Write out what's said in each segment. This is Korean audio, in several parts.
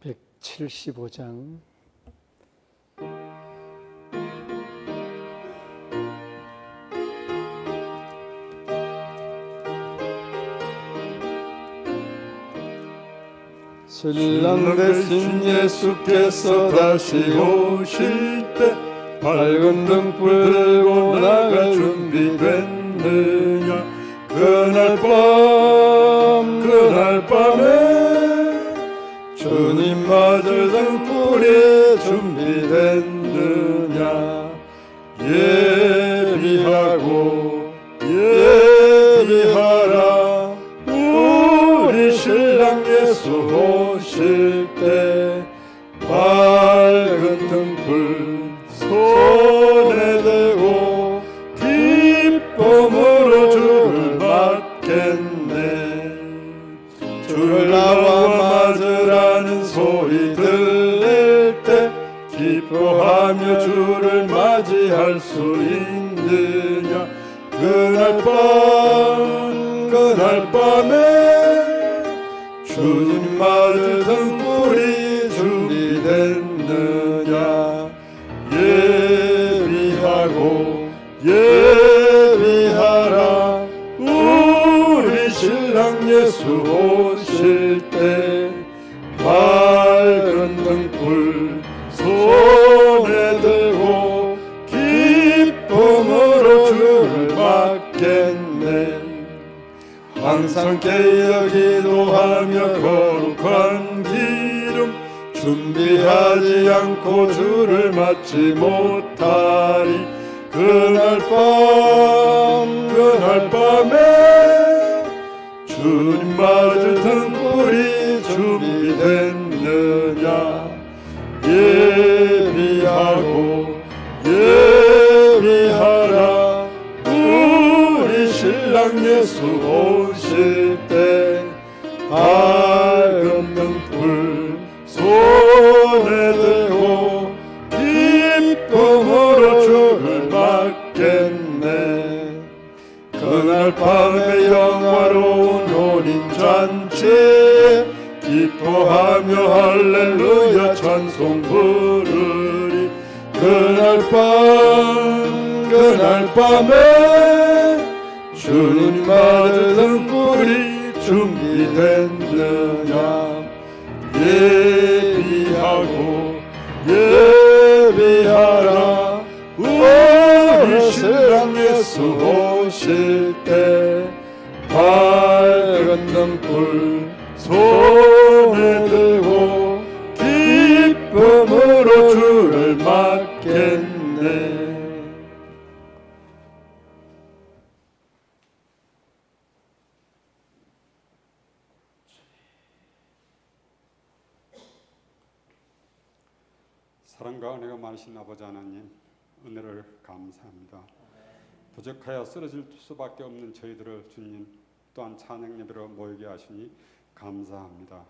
175장 신랑 되신 예수께서 다시 오실 때 밝은 등불 들고 나갈 준비됐느냐. 그날 밤에 주님 맞을 등불이 준비됐느냐. 예비하라 우리 신랑 예수 오실 때 밝은 등불 손에 들고 기쁨으로 주를 맞겠네. 주를 나와 맞으라는 소리 들릴 때 기뻐하며 주를 맞이할 수 있느냐. 그날 밤에 주님 맞을 등불이 준비됐느냐. 예비하라 우리 신랑 예수 오실 때 밝은 등불 손에 들고 기쁨으로 주를 맞겠네. 항상 깨어 기도하며 거룩한 기름 준비하지 않고 주를 맞지 못하리. 그날 밤에 주님 맞을 등불이 준비됐느냐. 예비하라 우리 신랑 예수 오실 때 밝은 등불 손에 들고 기쁨으로 주를 맞겠네. 그날 밤에 영화로운 혼인잔치에 기뻐하며 할렐루야 찬송 부르리. 그날 밤에 주님 맞을 등불이 준비됐느냐. 예비하라 우리 신랑 예수 오실 때 밝은 등불 손에 들고 기쁨으로 주를 맞겠네. 사랑과 은혜가 많으신 아버지 하나님, 은혜를 감사합니다. 부족하여 쓰러질 수밖에 없는 저희들을 주님 또한 찬양 예배로 모이게 하시니 감사합니다.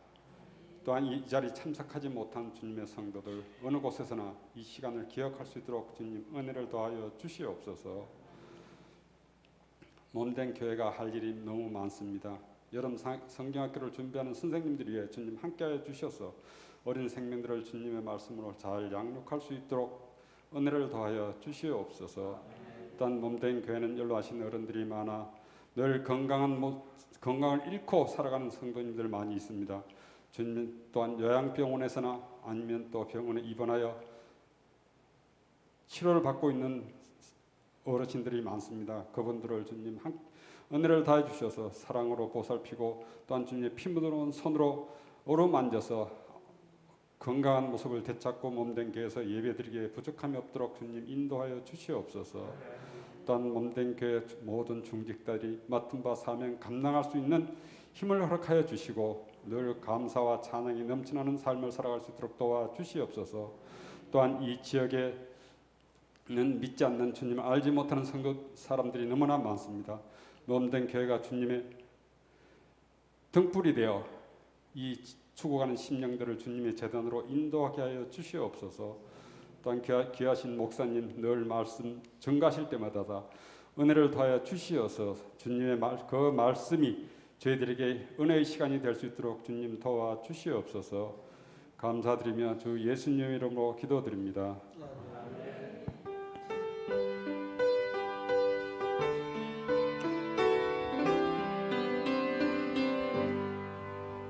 또한 이 자리 참석하지 못한 주님의 성도들 어느 곳에서나 이 시간을 기억할 수 있도록 주님 은혜를 더하여 주시옵소서. 몸된 교회가 할 일이 너무 많습니다. 여름 성경학교를 준비하는 선생님들 위해 주님 함께하여 주셔서 어린 생명들을 주님의 말씀으로 잘 양육할 수 있도록 은혜를 더하여 주시옵소서. 또한 몸된 교회는 연로하신 어른들이 많아 늘 건강을 잃고 살아가는 성도님들 많이 있습니다. 주님 또한 요양병원에서나 아니면 또 병원에 입원하여 치료를 받고 있는 어르신들이 많습니다. 그분들을 주님 은혜를 다해 주셔서 사랑으로 보살피고 또한 주님의 피 묻어놓은 손으로 어루만져서 건강한 모습을 되찾고 몸된 교회에서 예배드리기에 부족함이 없도록 주님 인도하여 주시옵소서. 또한 몸된 교회 모든 중직자들이 맡은 바 사명 감당할 수 있는 힘을 허락하여 주시고 늘 감사와 찬양이 넘치는 삶을 살아갈 수 있도록 도와주시옵소서. 또한 이 지역에는 믿지 않는 주님을 알지 못하는 성도 사람들이 너무나 많습니다. 몸된 교회가 주님의 등불이 되어 이 죽어가는 심령들을 주님의 재단으로 인도하게 하여 주시옵소서. 또한 귀하신 목사님 늘 말씀 전가하실 때마다 은혜를 더하여 주시어서 주님의 그 말씀이 저희들에게 은혜의 시간이 될 수 있도록 주님 도와주시옵소서. 감사드리며 주 예수님 이름으로 기도드립니다.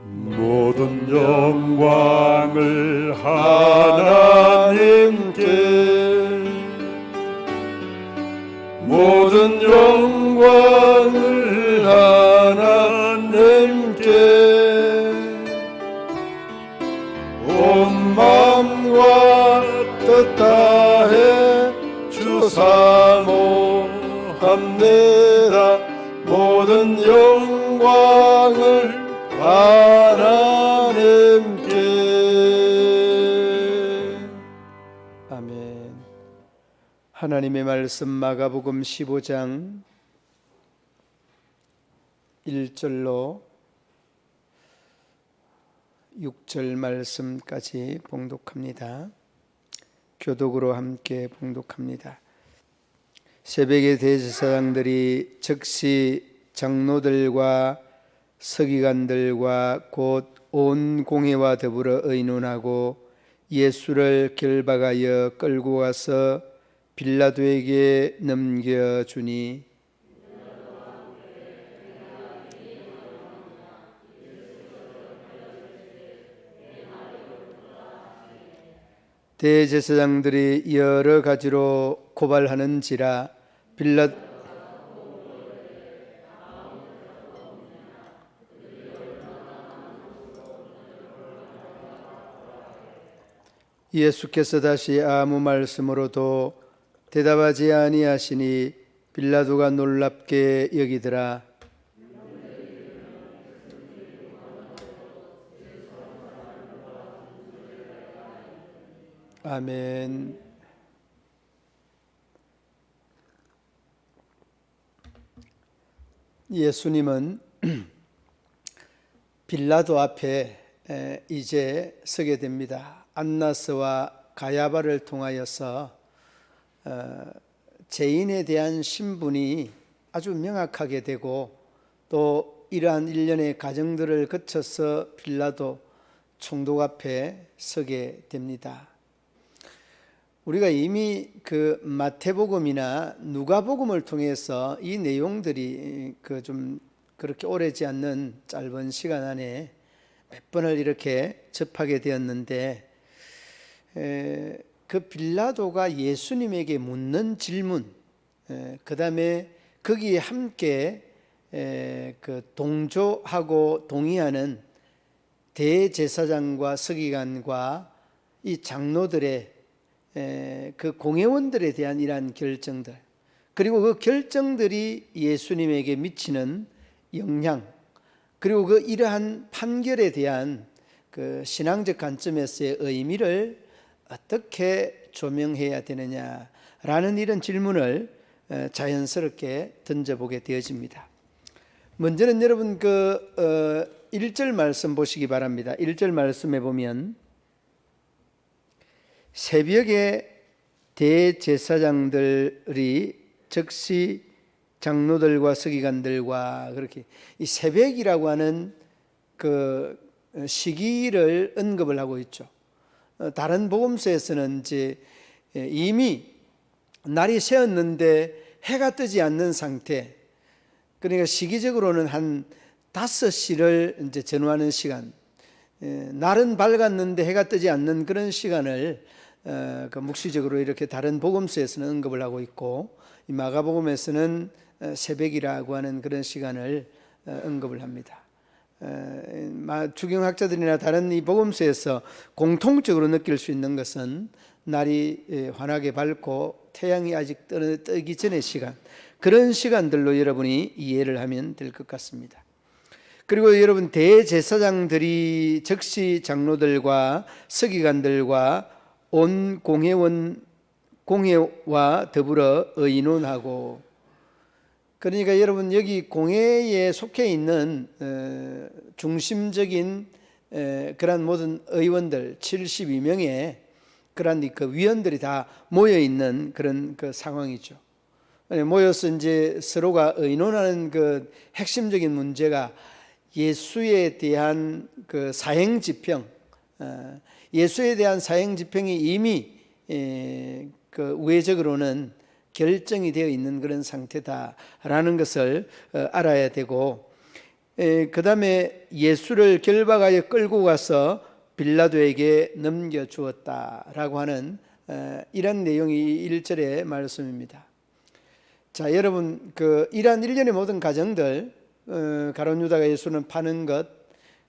모든 영광을 하나님께, 모든 영광을 하나님께, 온 마음과 뜻 다해 주 사모합니다. 모든 영광을 하나님께. 아멘. 하나님의 말씀 마가복음 15장 1절로 6절 말씀까지 봉독합니다. 교독으로 함께 봉독합니다. 새벽에 대제사장들이 즉시 장로들과 서기관들과 곧 온 공회와 더불어 의논하고 예수를 결박하여 끌고 가서 빌라도에게 넘겨주니 대제사장들이 여러 가지로 고발하는지라 예수께서 다시 아무 말씀으로도 대답하지 아니하시니 빌라도가 놀랍게 여기더라. 아멘. 예수님은 빌라도 앞에 이제 서게 됩니다. 안나스와 가야바를 통하여서 죄인에 대한 신분이 아주 명확하게 되고 또 이러한 일련의 과정들을 거쳐서 빌라도 총독 앞에 서게 됩니다. 우리가 이미 그 마태복음이나 누가복음을 통해서 이 내용들이 좀 그렇게 오래지 않는 짧은 시간 안에 몇 번을 이렇게 접하게 되었는데, 그 빌라도가 예수님에게 묻는 질문, 그 다음에 거기에 함께 그 동조하고 동의하는 대제사장과 서기관과 이 장로들의 그 공회원들에 대한 이러한 결정들, 그리고 그 결정들이 예수님에게 미치는 영향, 그리고 그 이러한 판결에 대한 그 신앙적 관점에서의 의미를 어떻게 조명해야 되느냐라는 이런 질문을 자연스럽게 던져보게 되어집니다. 먼저는 여러분 그 1절 말씀 보시기 바랍니다. 1절 말씀에 보면 새벽에 대제사장들이 즉시 장로들과 서기관들과 그렇게 이 새벽이라고 하는 그 시기를 언급을 하고 있죠. 다른 복음서에서는 이제 이미 날이 새었는데 해가 뜨지 않는 상태, 그러니까 시기적으로는 한 5시를 이제 전후하는 시간, 날은 밝았는데 해가 뜨지 않는 그런 시간을 그 묵시적으로 이렇게 다른 복음서에서는 언급을 하고 있고, 이 마가복음에서는 새벽이라고 하는 그런 시간을 언급을 합니다. 주경학자들이나 다른 이 복음서에서 공통적으로 느낄 수 있는 것은 날이 환하게 밝고 태양이 아직 뜨기 전의 시간, 그런 시간들로 여러분이 이해를 하면 될 것 같습니다. 그리고 여러분 대제사장들이 즉시 장로들과 서기관들과 온 공회와 더불어 의논하고, 그러니까 여러분 여기 공회에 속해 있는 중심적인 그런 모든 의원들 72명의 그런 그 위원들이 다 모여 있는 그런 그 상황이죠. 모여서 이제 서로가 의논하는 그 핵심적인 문제가 예수에 대한 그 사형 집행, 예수에 대한 사형 집행이 이미 그 우회적으로는 결정이 되어 있는 그런 상태다라는 것을 알아야 되고, 그 다음에 예수를 결박하여 끌고 가서 빌라도에게 넘겨주었다라고 하는 이런 내용이 1절의 말씀입니다. 자, 여러분, 그 이러한 일련의 모든 과정들, 가룟 유다가 예수는 파는 것,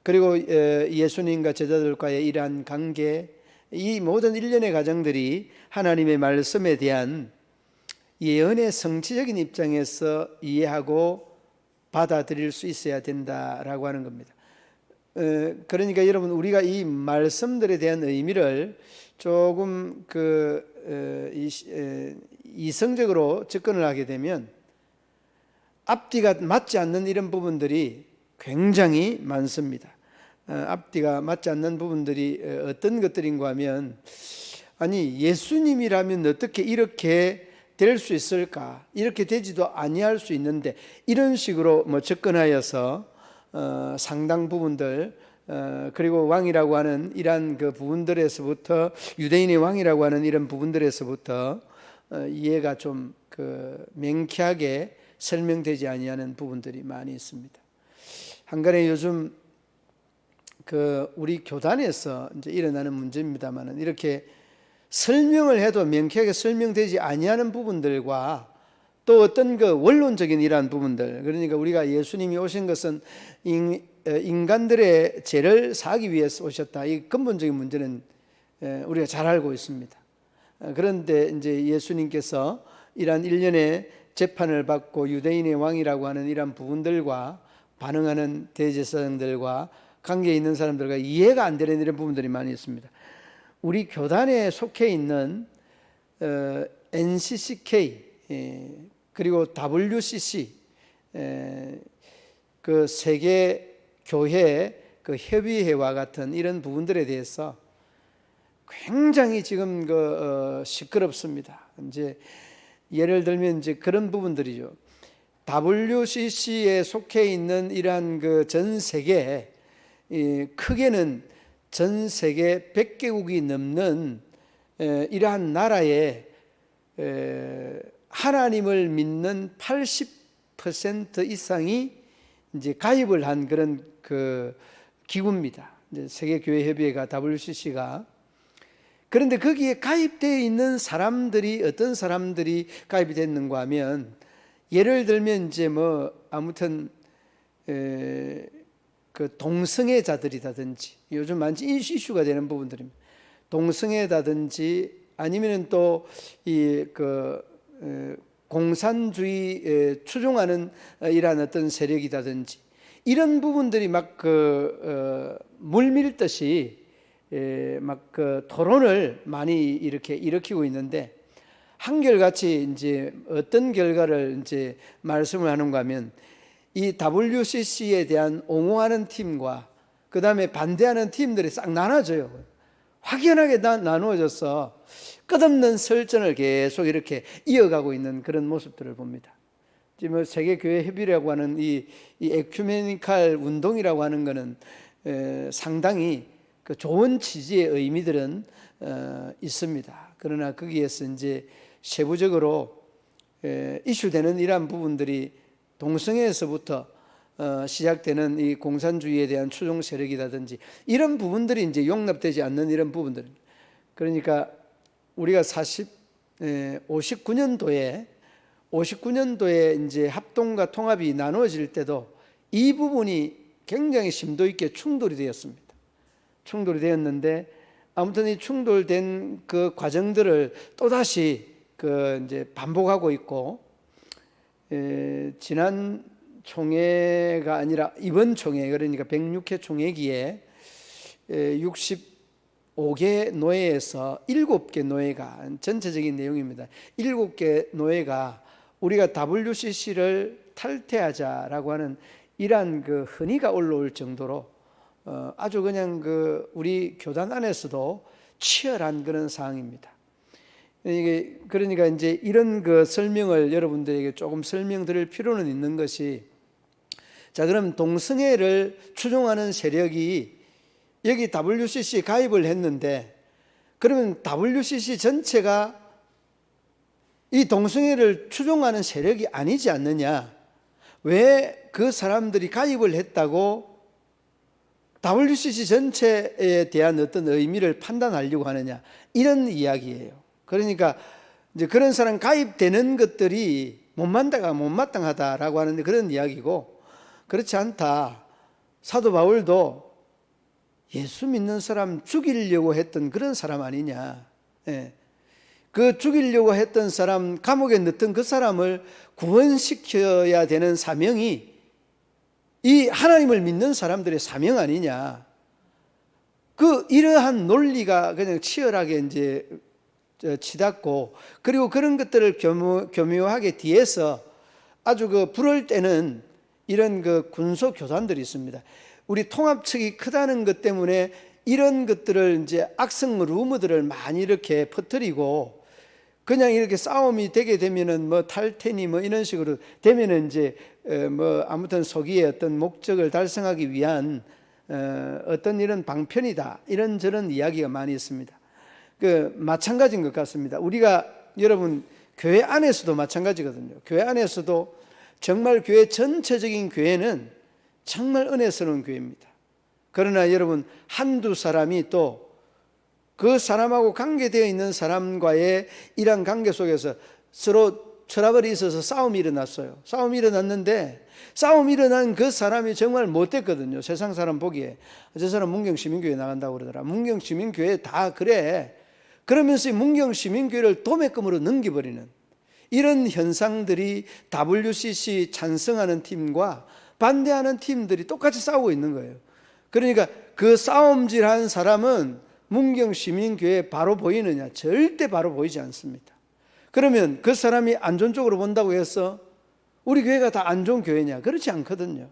그리고 예수님과 제자들과의 이러한 관계, 이 모든 일련의 과정들이 하나님의 말씀에 대한 예언의 성취적인 입장에서 이해하고 받아들일 수 있어야 된다라고 하는 겁니다. 그러니까 여러분, 우리가 이 말씀들에 대한 의미를 조금 이성적으로 접근을 하게 되면 앞뒤가 맞지 않는 이런 부분들이 굉장히 많습니다. 앞뒤가 맞지 않는 부분들이 어떤 것들인가 하면, 아니 예수님이라면 어떻게 이렇게 될 수 있을까? 이렇게 되지도 아니할 수 있는데, 이런 식으로 접근하여서 상당 부분들, 그리고 왕이라고 하는 이러한 그 부분들에서부터, 유대인의 왕이라고 하는 이런 부분들에서부터 이해가 좀 명쾌하게 설명되지 아니하는 부분들이 많이 있습니다. 한간에 요즘 우리 교단에서 이제 일어나는 문제입니다만은, 이렇게 설명을 해도 명쾌하게 설명되지 아니하는 부분들과 또 어떤 원론적인 이러한 부분들, 그러니까 우리가 예수님이 오신 것은 인간들의 죄를 사하기 위해서 오셨다, 이 근본적인 문제는 우리가 잘 알고 있습니다. 그런데 이제 예수님께서 이러한 일련의 재판을 받고 유대인의 왕이라고 하는 이러한 부분들과 반응하는 대제사장들과 관계에 있는 사람들과 이해가 안 되는 이런 부분들이 많이 있습니다. 우리 교단에 속해 있는 NCCK 그리고 WCC 그 세계 교회 협의회와 같은 이런 부분들에 대해서 굉장히 지금 시끄럽습니다. 이제 예를 들면 이제 그런 부분들이죠. WCC에 속해 있는 이러한 전 세계, 크게는 전 세계 100개국이 넘는 이러한 나라에 하나님을 믿는 80% 이상이 이제 가입을 한 그런 기구입니다. 이제 세계교회협의회가, WCC가. 그런데 거기에 가입되어 있는 사람들이 어떤 사람들이 가입이 됐는가 하면, 예를 들면 이제 아무튼 동성애자들이라든지, 요즘 많이 이슈가 되는 부분들입니다. 동성애다든지, 아니면은 또 공산주의 추종하는 이러한 어떤 세력이라든지, 이런 부분들이 막 물밀듯이 토론을 많이 이렇게 일으키고 있는데, 한결같이 이제 어떤 결과를 이제 말씀을 하는가 하면, 이 WCC에 대한 옹호하는 팀과 그 다음에 반대하는 팀들이 싹 나눠져요. 확연하게 나누어져서 끝없는 설전을 계속 이렇게 이어가고 있는 그런 모습들을 봅니다. 지금 세계교회협의회라고 하는 이 에큐메니칼 운동이라고 하는 것은 상당히 좋은 취지의 의미들은 있습니다. 그러나 거기에서 이제 세부적으로 이슈되는 이러한 부분들이 동성애에서부터 시작되는 이 공산주의에 대한 추종 세력이라든지, 이런 부분들이 이제 용납되지 않는 이런 부분들. 그러니까 우리가 59년도에 이제 합동과 통합이 나누어질 때도 이 부분이 굉장히 심도 있게 충돌이 되었습니다. 충돌이 되었는데, 아무튼 이 충돌된 그 과정들을 또다시 이제 반복하고 있고, 지난 총회가 아니라 이번 총회, 그러니까 106회 총회기에 65개 노회에서 7개 노회가, 전체적인 내용입니다. 7개 노회가 우리가 WCC를 탈퇴하자라고 하는 이러한 흔의가 올라올 정도로 아주 그냥 우리 교단 안에서도 치열한 그런 상황입니다. 그러니까 이제 이런 설명을 여러분들에게 조금 설명드릴 필요는 있는 것이, 자, 그럼 동성애를 추종하는 세력이 여기 WCC 가입을 했는데 그러면 WCC 전체가 이 동성애를 추종하는 세력이 아니지 않느냐? 왜 그 사람들이 가입을 했다고 WCC 전체에 대한 어떤 의미를 판단하려고 하느냐? 이런 이야기예요. 그러니까 이제 그런 사람 가입되는 것들이 못마땅하다라고 하는데 그런 이야기고, 그렇지 않다. 사도 바울도 예수 믿는 사람 죽이려고 했던 그런 사람 아니냐. 예. 그 죽이려고 했던 사람, 감옥에 넣던 그 사람을 구원시켜야 되는 사명이 이 하나님을 믿는 사람들의 사명 아니냐. 이러한 논리가 그냥 치열하게 이제 치닫고, 그리고 그런 것들을 교묘하게 뒤에서 아주 부를 때는 이런 군소 교단들이 있습니다. 우리 통합 측이 크다는 것 때문에 이런 것들을 이제 악성 루머들을 많이 이렇게 퍼뜨리고, 그냥 이렇게 싸움이 되게 되면은 탈퇴니 이런 식으로 되면은 이제 아무튼 소기의 어떤 목적을 달성하기 위한 어떤 이런 방편이다, 이런 저런 이야기가 많이 있습니다. 마찬가지인 것 같습니다. 우리가 여러분 교회 안에서도 마찬가지거든요. 교회 안에서도 정말 교회 전체적인 교회는 정말 은혜스러운 교회입니다. 그러나 여러분 한두 사람이 또 그 사람하고 관계되어 있는 사람과의 이런 관계 속에서 서로 트러블이 있어서 싸움이 일어났어요. 싸움이 일어났는데 싸움이 일어난 그 사람이 정말 못됐거든요. 세상 사람 보기에 저 사람 문경시민교회 나간다고 그러더라. 문경시민교회 다 그래. 그러면서 문경시민교회를 도매금으로 넘겨버리는 이런 현상들이 WCC 찬성하는 팀과 반대하는 팀들이 똑같이 싸우고 있는 거예요. 그러니까 그 싸움질한 사람은 문경시민교회에 바로 보이느냐? 절대 바로 보이지 않습니다. 그러면 그 사람이 안 좋은 쪽으로 본다고 해서 우리 교회가 다 안 좋은 교회냐? 그렇지 않거든요.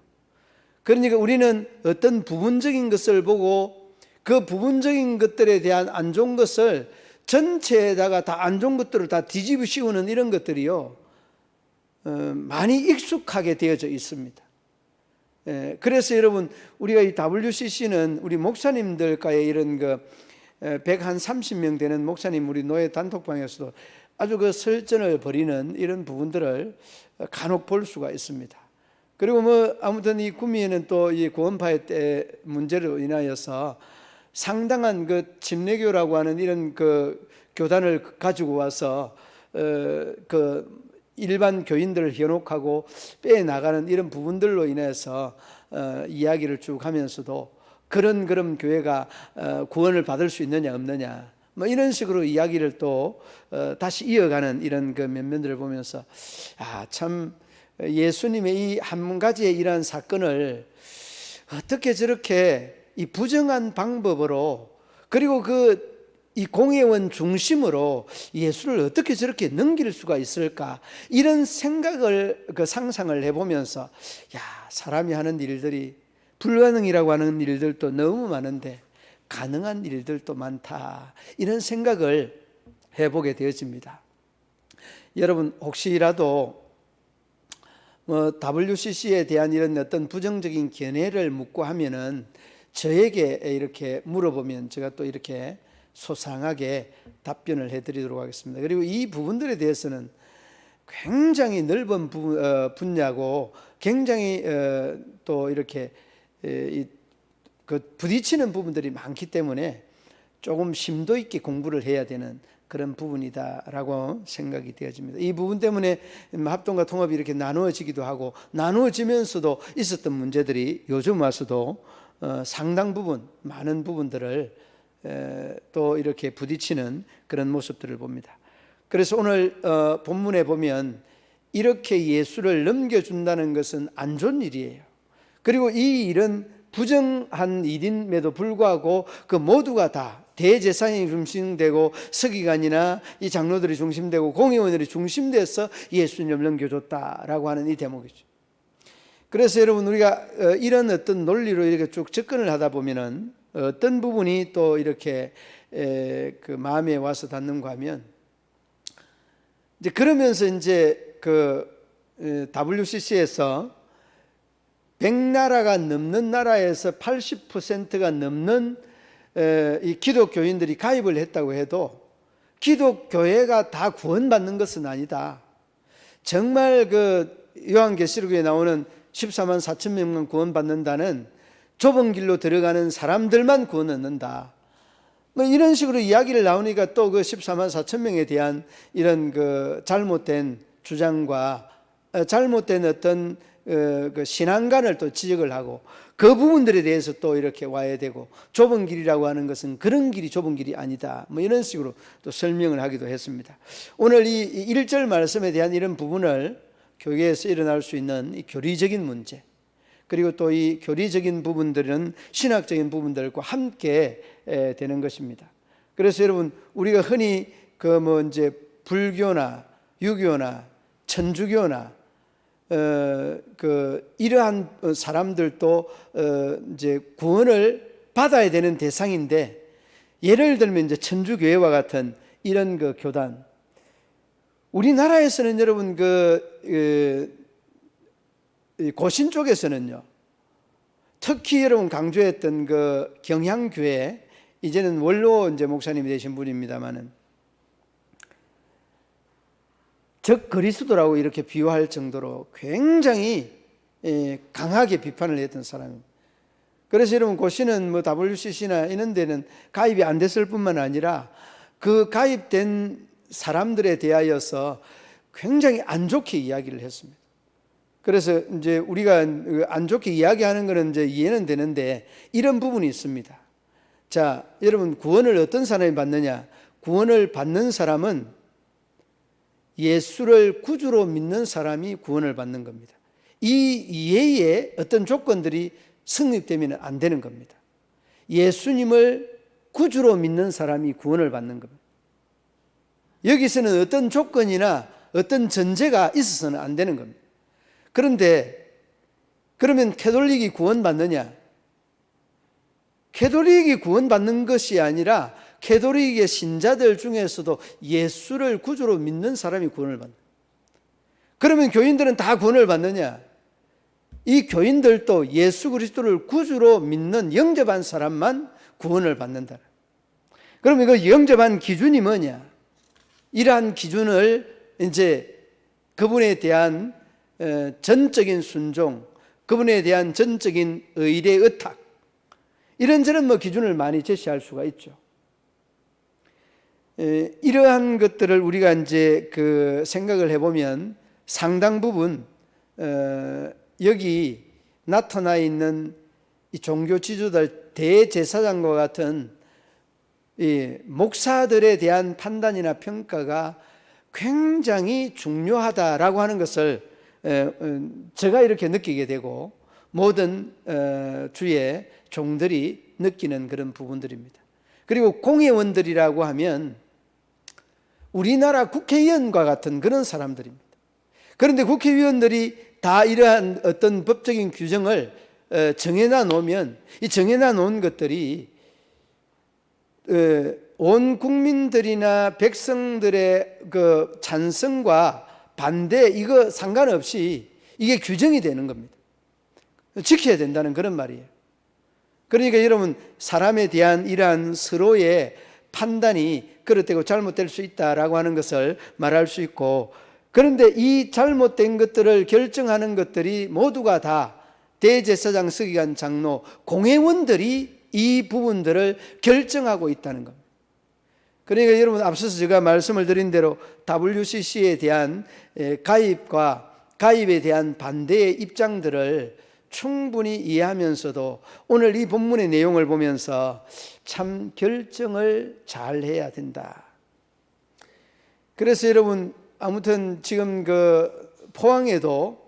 그러니까 우리는 어떤 부분적인 것을 보고 그 부분적인 것들에 대한 안 좋은 것을 전체에다가 다 안 좋은 것들을 다 뒤집어 씌우는 이런 것들이요, 많이 익숙하게 되어져 있습니다. 그래서 여러분 우리가 이 WCC는 우리 목사님들과의 이런 130명 되는 목사님 우리 노예 단톡방에서도 아주 설전을 벌이는 이런 부분들을 간혹 볼 수가 있습니다. 그리고 아무튼 이 구미에는 또 이 구원파의 때 문제로 인하여서 상당한 침례교라고 하는 이런 교단을 가지고 와서 일반 교인들을 현혹하고 빼 나가는 이런 부분들로 인해서 이야기를 쭉 하면서도 그런 교회가 구원을 받을 수 있느냐 없느냐 이런 식으로 이야기를 또 다시 이어가는 이런 면면들을 보면서 참 예수님의 이 한 가지의 이러한 사건을 어떻게 저렇게 이 부정한 방법으로, 그리고 이 공회원 중심으로 예수를 어떻게 저렇게 넘길 수가 있을까, 이런 생각을 상상을 해보면서 사람이 하는 일들이 불가능이라고 하는 일들도 너무 많은데 가능한 일들도 많다, 이런 생각을 해보게 되어집니다. 여러분 혹시라도 WCC에 대한 이런 어떤 부정적인 견해를 묻고 하면은 저에게 이렇게 물어보면 제가 또 이렇게 소상하게 답변을 해드리도록 하겠습니다. 그리고 이 부분들에 대해서는 굉장히 넓은 분야고 굉장히 또 이렇게 부딪히는 부분들이 많기 때문에 조금 심도 있게 공부를 해야 되는 그런 부분이다라고 생각이 되어집니다. 이 부분 때문에 합동과 통합이 이렇게 나누어지기도 하고 나누어지면서도 있었던 문제들이 요즘 와서도 상당 부분, 많은 부분들을 또 이렇게 부딪히는 그런 모습들을 봅니다. 그래서 오늘 본문에 보면 이렇게 예수를 넘겨준다는 것은 안 좋은 일이에요. 그리고 이 일은 부정한 일임에도 불구하고 모두가 다 대제사장이 중심되고 서기관이나 이 장로들이 중심되고 공회원들이 중심돼서 예수님을 넘겨줬다라고 하는 이 대목이죠. 그래서 여러분 우리가 이런 어떤 논리로 이렇게 쭉 접근을 하다 보면은 어떤 부분이 또 이렇게 마음에 와서 닿는가 하면, 그러면서 이제 WCC에서 100나라가 넘는 나라에서 80%가 넘는 이 기독교인들이 가입을 했다고 해도 기독교회가 다 구원받는 것은 아니다. 정말 그 요한계시록에 나오는 14만 4천 명만 구원받는다는 좁은 길로 들어가는 사람들만 구원 얻는다. 뭐 이런 식으로 이야기를 나오니까 또 그 14만 4천 명에 대한 이런 그 잘못된 주장과 잘못된 어떤 그 신앙관을 또 지적을 하고 그 부분들에 대해서 또 이렇게 와야 되고 좁은 길이라고 하는 것은 그런 길이 좁은 길이 아니다. 뭐 이런 식으로 또 설명을 하기도 했습니다. 오늘 이 1절 말씀에 대한 이런 부분을 교회에서 일어날 수 있는 이 교리적인 문제 그리고 또 이 교리적인 부분들은 신학적인 부분들과 함께 되는 것입니다. 그래서 여러분 우리가 흔히 그 뭐 이제 불교나 유교나 천주교나 그 이러한 사람들도 이제 구원을 받아야 되는 대상인데 예를 들면 이제 천주교회와 같은 이런 그 교단 우리나라에서는 여러분 고신 쪽에서는요 특히 여러분 강조했던 그 경향교회 이제는 원로 이제 목사님이 되신 분입니다만은 적 그리스도라고 이렇게 비유할 정도로 굉장히 강하게 비판을 했던 사람입니다. 그래서 여러분 고시는 뭐 WCC나 이런 데는 가입이 안 됐을 뿐만 아니라 그 가입된 사람들에 대하여서 굉장히 안 좋게 이야기를 했습니다. 그래서 이제 우리가 안 좋게 이야기하는 것은 이제 이해는 되는데 이런 부분이 있습니다. 자, 여러분 구원을 어떤 사람이 받느냐? 구원을 받는 사람은 예수를 구주로 믿는 사람이 구원을 받는 겁니다. 이 이해에 어떤 조건들이 성립되면 안 되는 겁니다. 예수님을 구주로 믿는 사람이 구원을 받는 겁니다. 여기서는 어떤 조건이나 어떤 전제가 있어서는 안 되는 겁니다. 그런데 그러면 캐톨릭이 구원받느냐? 캐톨릭이 구원받는 것이 아니라 캐톨릭의 신자들 중에서도 예수를 구주로 믿는 사람이 구원을 받는다. 그러면 교인들은 다 구원을 받느냐? 이 교인들도 예수 그리스도를 구주로 믿는 영접한 사람만 구원을 받는다. 그러면 그 영접한 기준이 뭐냐? 이러한 기준을 이제 그분에 대한 전적인 순종, 그분에 대한 전적인 의례 의탁 이런저런 뭐 기준을 많이 제시할 수가 있죠. 이러한 것들을 우리가 이제 그 생각을 해보면 상당 부분 여기 나타나 있는 이 종교 지도자들 대제사장과 같은 이 목사들에 대한 판단이나 평가가 굉장히 중요하다라고 하는 것을 제가 이렇게 느끼게 되고 모든 주의 종들이 느끼는 그런 부분들입니다. 그리고 공회원들이라고 하면 우리나라 국회의원과 같은 그런 사람들입니다. 그런데 국회의원들이 다 이러한 어떤 법적인 규정을 정해놔 놓으면 이 정해놔 놓은 것들이 온 국민들이나 백성들의 그 찬성과 반대 이거 상관없이 이게 규정이 되는 겁니다. 지켜야 된다는 그런 말이에요. 그러니까 여러분 사람에 대한 이러한 서로의 판단이 그릇되고 잘못될 수 있다라고 하는 것을 말할 수 있고 그런데 이 잘못된 것들을 결정하는 것들이 모두가 다 대제사장, 서기관, 장로, 공회원들이 이 부분들을 결정하고 있다는 겁니다. 그러니까 여러분 앞서서 제가 말씀을 드린 대로 WCC에 대한 가입과 가입에 대한 반대의 입장들을 충분히 이해하면서도 오늘 이 본문의 내용을 보면서 참 결정을 잘 해야 된다. 그래서 여러분 아무튼 지금 그 포항에도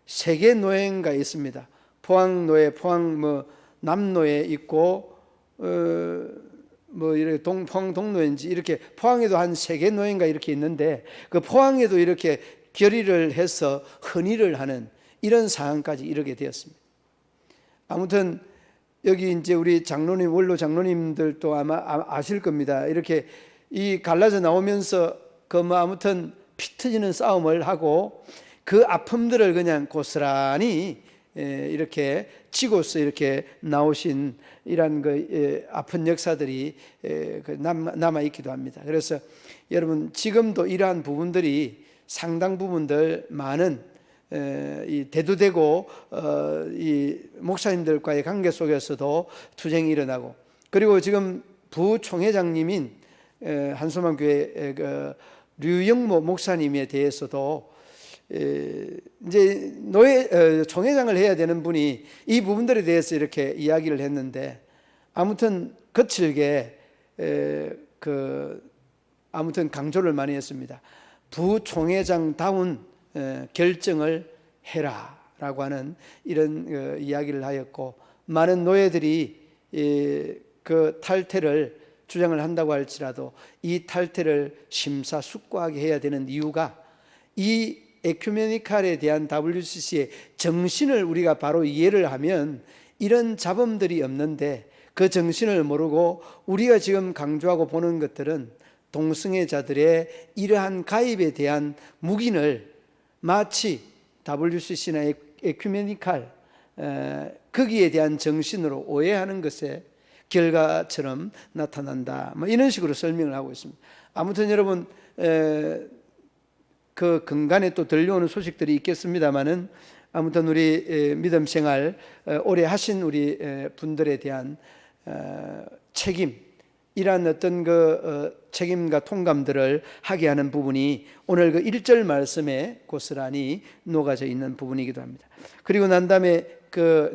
세계노예가 있습니다. 포항노예, 포항 남노예 있고 이렇게 포항 동노예인지 이렇게 포항에도 한 세계노예인가 이렇게 있는데 그 포항에도 이렇게 결의를 해서 헌의를 하는 이런 상황까지 이르게 되었습니다. 아무튼 여기 이제 우리 장로님, 원로 장로님들도 아마 아실 겁니다. 이렇게 이 갈라져 나오면서 아무튼 피 터지는 싸움을 하고 그 아픔들을 그냥 고스란히 이렇게 지고서 이렇게 나오신 이런 아픈 역사들이 남아 있기도 합니다. 그래서 여러분 지금도 이러한 부분들이 상당 부분들 많은 이 대두되고 이 목사님들과의 관계 속에서도 투쟁이 일어나고, 그리고 지금 부총회장님인 한소만 교회 류영모 목사님에 대해서도 이제 총회장을 해야 되는 분이 이 부분들에 대해서 이렇게 이야기를 했는데, 아무튼 거칠게 아무튼 강조를 많이 했습니다. 부총회장다운 결정을 해라라고 하는 이런 이야기를 하였고, 많은 노예들이 그 탈퇴를 주장을 한다고 할지라도 이 탈퇴를 심사숙고하게 해야 되는 이유가 이 에큐메니칼에 대한 WCC의 정신을 우리가 바로 이해를 하면 이런 잡음들이 없는데, 그 정신을 모르고 우리가 지금 강조하고 보는 것들은 동성애자들의 이러한 가입에 대한 묵인을 마치 WCC나 에큐메니칼 거기에 대한 정신으로 오해하는 것의 결과처럼 나타난다, 뭐 이런 식으로 설명을 하고 있습니다. 아무튼 여러분 그 근간에 또 들려오는 소식들이 있겠습니다만은, 아무튼 우리 믿음 생활 오래 하신 우리 분들에 대한 책임, 이러한 어떤 책임과 통감들을 하게 하는 부분이 오늘 1절 말씀에 고스란히 녹아져 있는 부분이기도 합니다. 그리고 난 다음에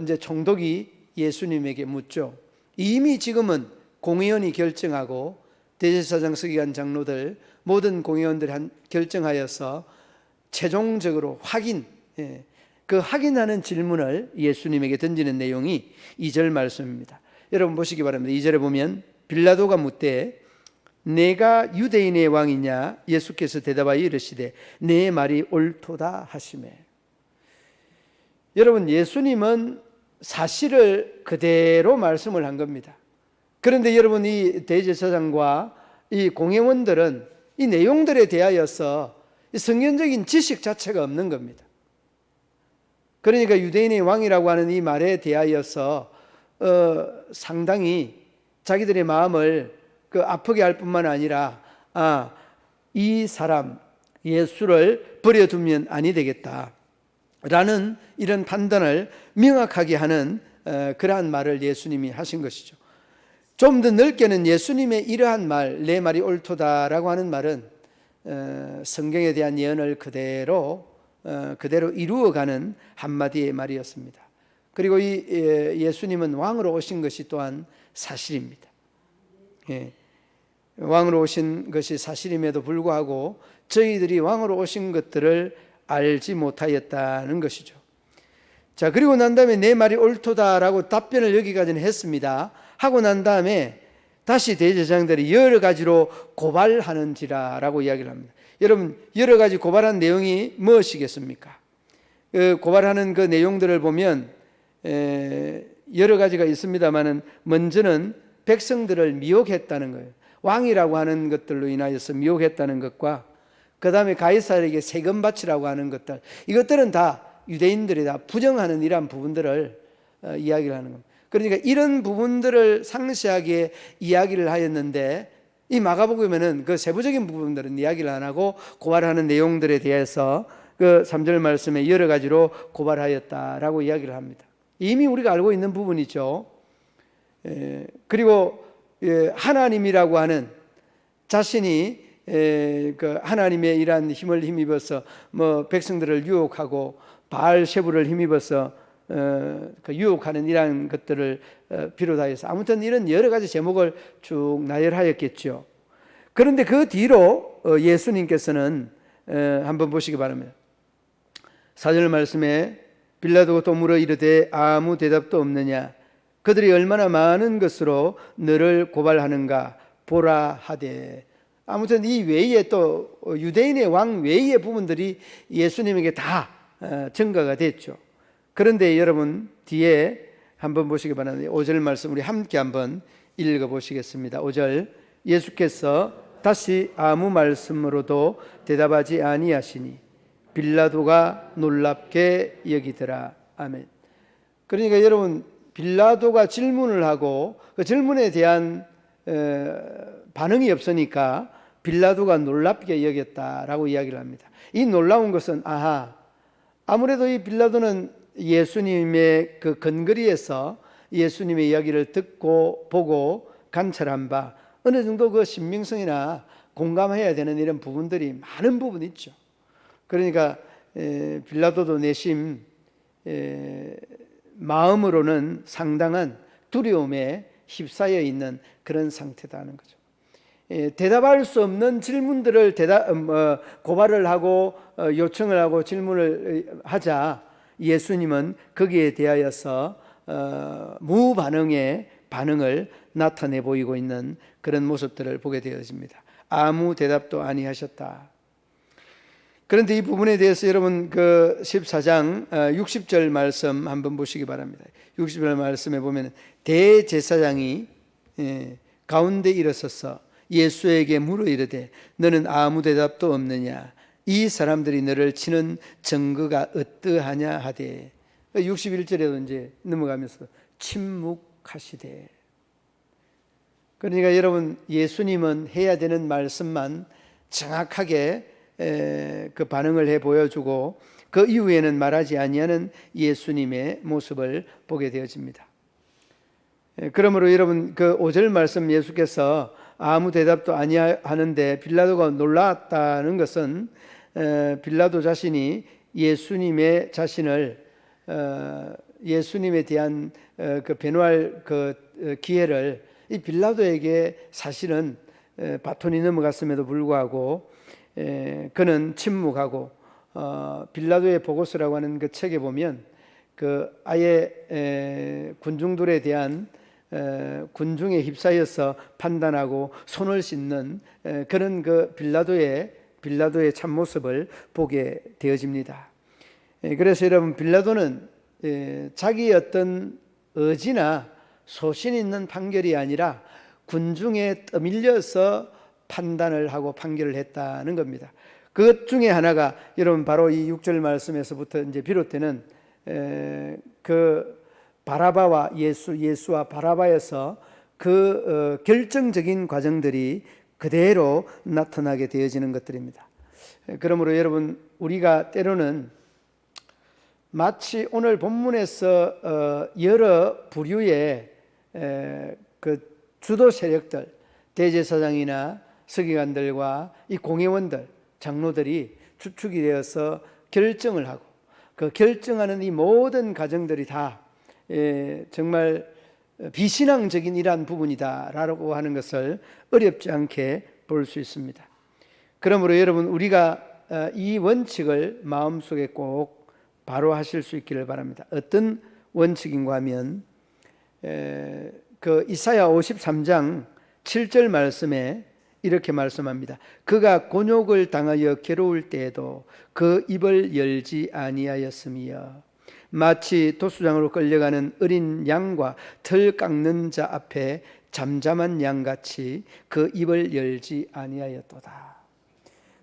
이제 총독이 예수님에게 묻죠. 이미 지금은 공의원이 결정하고 대제사장 서기관 장로들 모든 공의원들이 결정하여서 최종적으로 확인하는 질문을 예수님에게 던지는 내용이 2절 말씀입니다. 여러분 보시기 바랍니다. 2절에 보면 빌라도가 묻되 내가 유대인의 왕이냐? 예수께서 대답하여 이르시되 내 말이 옳도다 하시매. 여러분 예수님은 사실을 그대로 말씀을 한 겁니다. 그런데 여러분 이 대제사장과 이 공회원들은 이 내용들에 대하여서 성경적인 지식 자체가 없는 겁니다. 그러니까 유대인의 왕이라고 하는 이 말에 대하여서 상당히 자기들의 마음을 아프게 할 뿐만 아니라 이 사람 예수를 버려두면 아니 되겠다라는 이런 판단을 명확하게 하는 그러한 말을 예수님이 하신 것이죠. 좀 더 넓게는 예수님의 이러한 말, 내 말이 옳도다라고 하는 말은 성경에 대한 예언을 그대로 이루어가는 한마디의 말이었습니다. 그리고 이 예수님은 왕으로 오신 것이 또한 사실입니다. 왕으로 오신 것이 사실임에도 불구하고 저희들이 왕으로 오신 것들을 알지 못하였다는 것이죠. 자, 그리고 난 다음에 내 말이 옳도다라고 답변을 여기까지는 했습니다. 하고 난 다음에 다시 대제사장들이 여러 가지로 고발하는지라라고 이야기를 합니다. 여러분 여러 가지 고발한 내용이 무엇이겠습니까? 고발하는 그 내용들을 보면 여러 가지가 있습니다만은, 먼저는 백성들을 미혹했다는 거예요. 왕이라고 하는 것들로 인하여서 미혹했다는 것과, 그 다음에 가이사에게 세금 바치라고 하는 것들, 이것들은 다 유대인들이 다 부정하는 이러한 부분들을 이야기를 하는 겁니다. 그러니까 이런 부분들을 상세하게 이야기를 하였는데, 이 마가복음에는 그 세부적인 부분들은 이야기를 안 하고 고발하는 내용들에 대해서 그 3절 말씀에 여러 가지로 고발하였다라고 이야기를 합니다. 이미 우리가 알고 있는 부분이죠. 그리고 하나님이라고 하는 자신이 하나님의 이러한 힘을 힘입어서 백성들을 유혹하고 바알셰부를 힘입어서 유혹하는 이러한 것들을 비롯하여서 아무튼 이런 여러 가지 제목을 쭉 나열하였겠죠. 그런데 그 뒤로 예수님께서는 한번 보시기 바랍니다. 4절 말씀에 빌라도가 또 물어 이르되 아무 대답도 없느냐? 그들이 얼마나 많은 것으로 너를 고발하는가 보라 하되. 아무튼 이 외에 또 유대인의 왕 외의 부분들이 예수님에게 다 증거가 됐죠. 그런데 여러분 뒤에 한번 보시기 바랍니다. 5절 말씀 우리 함께 한번 읽어보시겠습니다. 5절 예수께서 다시 아무 말씀으로도 대답하지 아니하시니 빌라도가 놀랍게 여기더라. 아멘. 그러니까 여러분, 빌라도가 질문을 하고 그 질문에 대한 반응이 없으니까 빌라도가 놀랍게 여겼다라고 이야기를 합니다. 이 놀라운 것은 아무래도 이 빌라도는 예수님의 그 근거리에서 예수님의 이야기를 듣고 보고 관찰한 바 어느 정도 그 신빙성이나 공감해야 되는 이런 부분들이 많은 부분이 있죠. 그러니까 빌라도도 내심 마음으로는 상당한 두려움에 휩싸여 있는 그런 상태다는 거죠. 대답할 수 없는 질문들을 고발을 하고 요청을 하고 질문을 하자 예수님은 거기에 대하여서 무반응의 반응을 나타내 보이고 있는 그런 모습들을 보게 되어집니다. 아무 대답도 아니하셨다. 그런데 이 부분에 대해서 여러분 그 14장 60절 말씀 한번 보시기 바랍니다. 60절 말씀에 보면 대제사장이 가운데 일어서서 예수에게 물어 이르되 너는 아무 대답도 없느냐? 이 사람들이 너를 치는 증거가 어떠하냐 하되 61절에도 이제 넘어가면서 침묵하시되. 그러니까 여러분 예수님은 해야 되는 말씀만 정확하게 그 반응을 해 보여주고 그 이후에는 말하지 아니하는 예수님의 모습을 보게 되어집니다. 그러므로 여러분 그 5절 말씀 예수께서 아무 대답도 아니하는데 빌라도가 놀랐다는 것은 빌라도 자신이 예수님의 자신을 예수님에 대한 그 변호할 그 기회를 이 빌라도에게 사실은 바톤이 넘어갔음에도 불구하고 그는 침묵하고 빌라도의 보고서라고 하는 그 책에 보면 그 아예 군중들에 대한 군중에 휩싸여서 판단하고 손을 씻는 그런 그 빌라도의 참모습을 보게 되어집니다. 그래서 여러분 빌라도는 자기의 어떤 의지나 소신 있는 판결이 아니라 군중에 떠밀려서 판단을 하고 판결을 했다는 겁니다. 그것 중에 하나가 여러분 바로 이 6절 말씀에서부터 이제 비롯되는 그 바라바와 예수와 바라바에서 그 결정적인 과정들이 그대로 나타나게 되어지는 것들입니다. 그러므로 여러분 우리가 때로는 마치 오늘 본문에서 여러 부류의 그 주도 세력들, 대제사장이나 서기관들과 이 공회원들, 장로들이 주축이 되어서 결정을 하고 그 결정하는 이 모든 과정들이 다 정말 비신앙적인 이러한 부분이다라고 하는 것을 어렵지 않게 볼 수 있습니다. 그러므로 여러분 우리가 이 원칙을 마음속에 꼭 바로 하실 수 있기를 바랍니다. 어떤 원칙인가 하면 그 이사야 53장 7절 말씀에 이렇게 말씀합니다. 그가 곤욕을 당하여 괴로울 때에도 그 입을 열지 아니하였으며 마치 도수장으로 끌려가는 어린 양과 털 깎는 자 앞에 잠잠한 양같이 그 입을 열지 아니하였도다.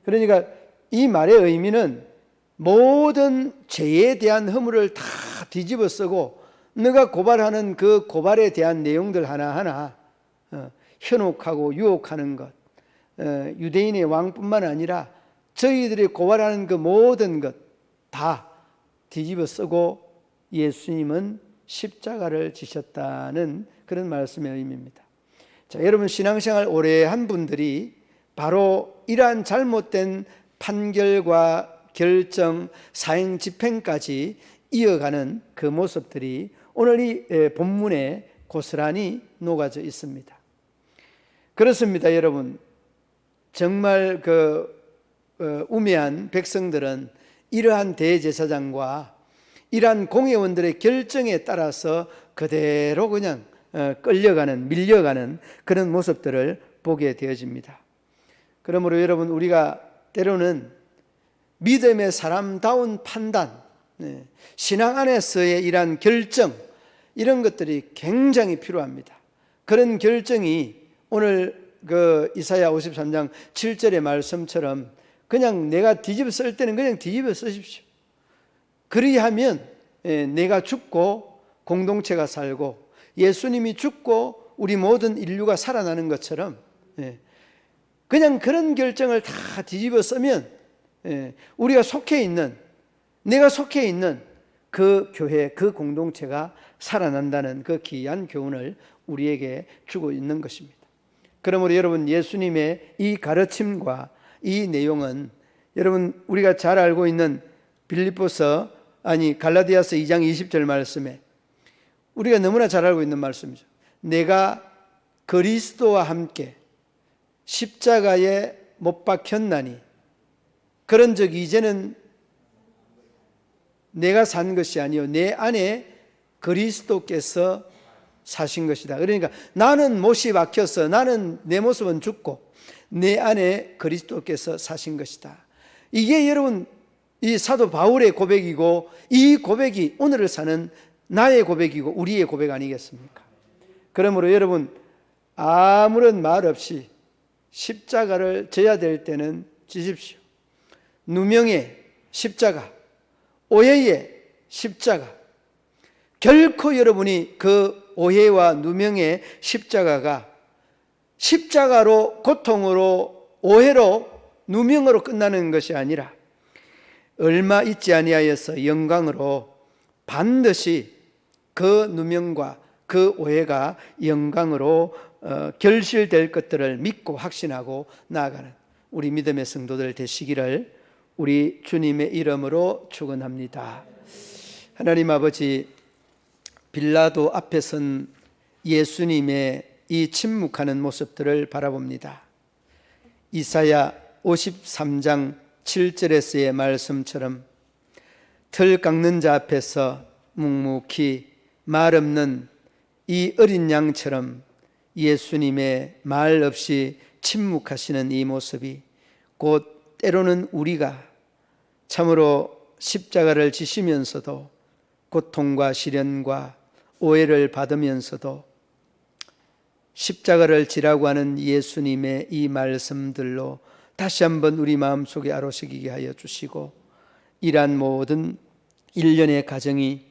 그러니까 이 말의 의미는 모든 죄에 대한 허물을 다 뒤집어 쓰고 너가 고발하는 그 고발에 대한 내용들 하나하나 현혹하고 유혹하는 것, 유대인의 왕뿐만 아니라 저희들이 고발하는 그 모든 것 다 뒤집어 쓰고 예수님은 십자가를 지셨다는 그런 말씀의 의미입니다. 자, 여러분 신앙생활 오래 한 분들이 바로 이러한 잘못된 판결과 결정, 사형 집행까지 이어가는 그 모습들이 오늘 이 본문에 고스란히 녹아져 있습니다. 그렇습니다, 여러분. 정말 우매한 백성들은 이러한 대제사장과 이러한 공회원들의 결정에 따라서 그대로 그냥 밀려가는 그런 모습들을 보게 되어집니다. 그러므로 여러분 우리가 때로는 믿음의 사람다운 판단, 신앙 안에서의 이러한 결정, 이런 것들이 굉장히 필요합니다. 그런 결정이 오늘 그 이사야 53장 7절의 말씀처럼 그냥 내가 뒤집어 쓸 때는 그냥 뒤집어 쓰십시오. 그리하면 내가 죽고 공동체가 살고 예수님이 죽고 우리 모든 인류가 살아나는 것처럼 그냥 그런 결정을 다 뒤집어 쓰면 우리가 속해 있는, 내가 속해 있는 그 교회, 그 공동체가 살아난다는 그 귀한 교훈을 우리에게 주고 있는 것입니다. 그러므로 여러분, 예수님의 이 가르침과 이 내용은 여러분 우리가 잘 알고 있는 갈라디아서 2장 20절 말씀에 우리가 너무나 잘 알고 있는 말씀이죠. 내가 그리스도와 함께 십자가에 못 박혔나니 그런 적 이제는 내가 산 것이 아니요 내 안에 그리스도께서 사신 것이다. 그러니까 나는 못이 박혀서 나는 내 모습은 죽고 내 안에 그리스도께서 사신 것이다. 이게 여러분 이 사도 바울의 고백이고 이 고백이 오늘을 사는 나의 고백이고 우리의 고백 아니겠습니까? 그러므로 여러분 아무런 말 없이 십자가를 져야 될 때는 지십시오. 누명의 십자가, 오해의 십자가, 결코 여러분이 그 오해와 누명의 십자가가 십자가로, 고통으로, 오해로, 누명으로 끝나는 것이 아니라 얼마 있지 아니하여서 영광으로 반드시 그 누명과 그 오해가 영광으로 결실될 것들을 믿고 확신하고 나아가는 우리 믿음의 성도들 되시기를 우리 주님의 이름으로 축원합니다. 하나님 아버지, 빌라도 앞에 선 예수님의 이 침묵하는 모습들을 바라봅니다. 이사야 53장 7절에서의 말씀처럼 틀 깎는 자 앞에서 묵묵히 말 없는 이 어린 양처럼 예수님의 말 없이 침묵하시는 이 모습이 곧 때로는 우리가 참으로 십자가를 지시면서도 고통과 시련과 오해를 받으면서도 십자가를 지라고 하는 예수님의 이 말씀들로 다시 한번 우리 마음속에 아로새기게 하여 주시고 이러한 모든 일련의 가정이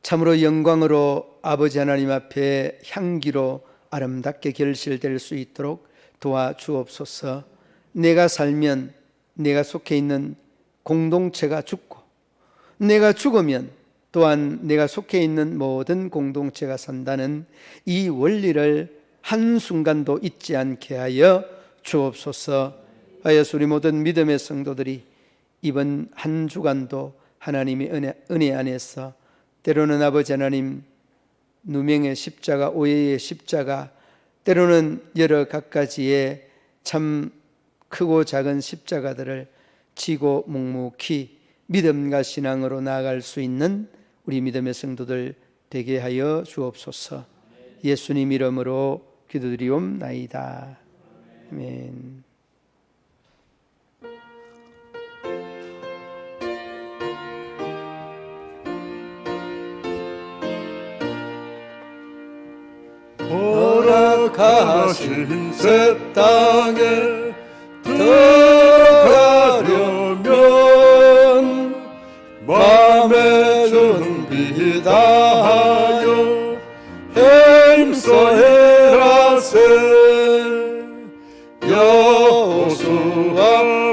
참으로 영광으로 아버지 하나님 앞에 향기로 아름답게 결실될 수 있도록 도와주옵소서. 내가 살면 내가 속해 있는 공동체가 죽고 내가 죽으면 또한 내가 속해 있는 모든 공동체가 산다는 이 원리를 한순간도 잊지 않게 하여 주옵소서. 하여서 우리 모든 믿음의 성도들이 이번 한 주간도 하나님의 은혜 안에서 때로는 아버지 하나님 누명의 십자가, 오해의 십자가, 때로는 여러 갖가지의 참 크고 작은 십자가들을 지고 묵묵히 믿음과 신앙으로 나아갈 수 있는 우리 믿음의 성도들 되게 하여 주옵소서. 예수님 이름으로 기도드리옵나이다. 아멘. 허락하신 새 땅에 들어가려면 마음의 준비 다하여 힘써 행하세. 여호수아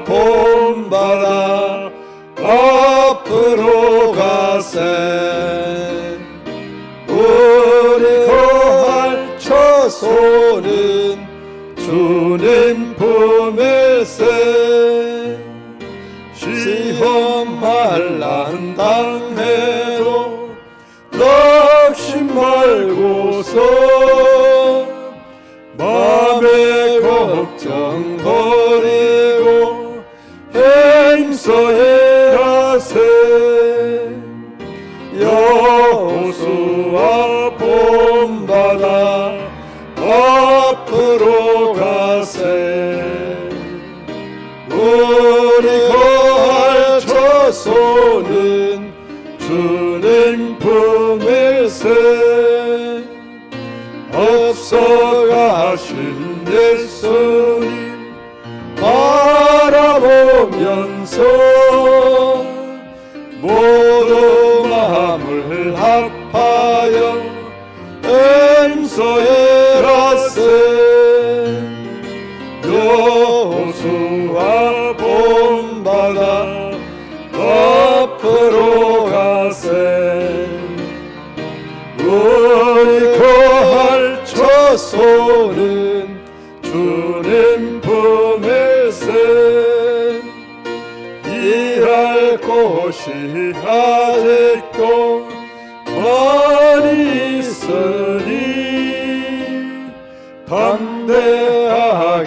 본받아 앞으로 가세. 우리 거할 처소는 주님 품일세. 시험 환난 당해도 낙심 말고서 맘의 걱정 버리고 힘써 행하세. 여호수아 본받아 앞으로 가세. 우리 거할 처소는 주님 품일세. 앞서가신 예수님 임소에라세 여호수아 본받아 앞으로 가세 우리 거할 처소는 주님 품일세 일할 곳이 아직도 많이 있으니 담대하게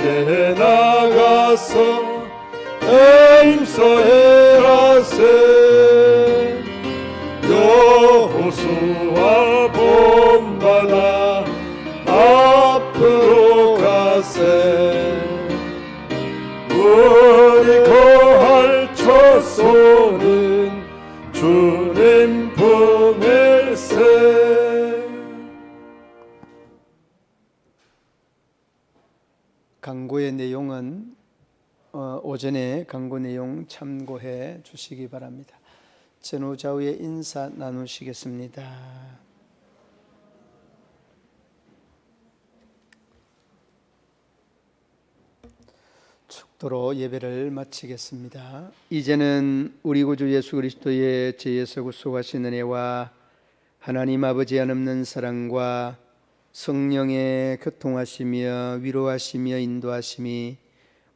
나가서 임소해라세 여호수아 본받아 앞으로 가세 우리 거할 처소는 주님 품일세. 강고의 내용은 오전에 강고 내용 참고해 주시기 바랍니다. 전후 좌우에 인사 나누시겠습니다. 축도로 예배를 마치겠습니다. 이제는 우리 구주 예수 그리스도의 죄에서 구속하신 은혜와 하나님 아버지 한없는 사랑과 성령의 교통하시며 위로하시며 인도하심이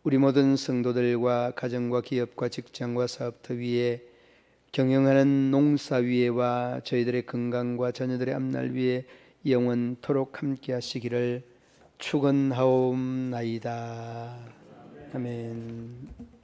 우리 모든 성도들과 가정과 기업과 직장과 사업터 위에 경영하는 농사 위에와 저희들의 건강과 자녀들의 앞날 위에 영원토록 함께 하시기를 축원하옵나이다. 아멘.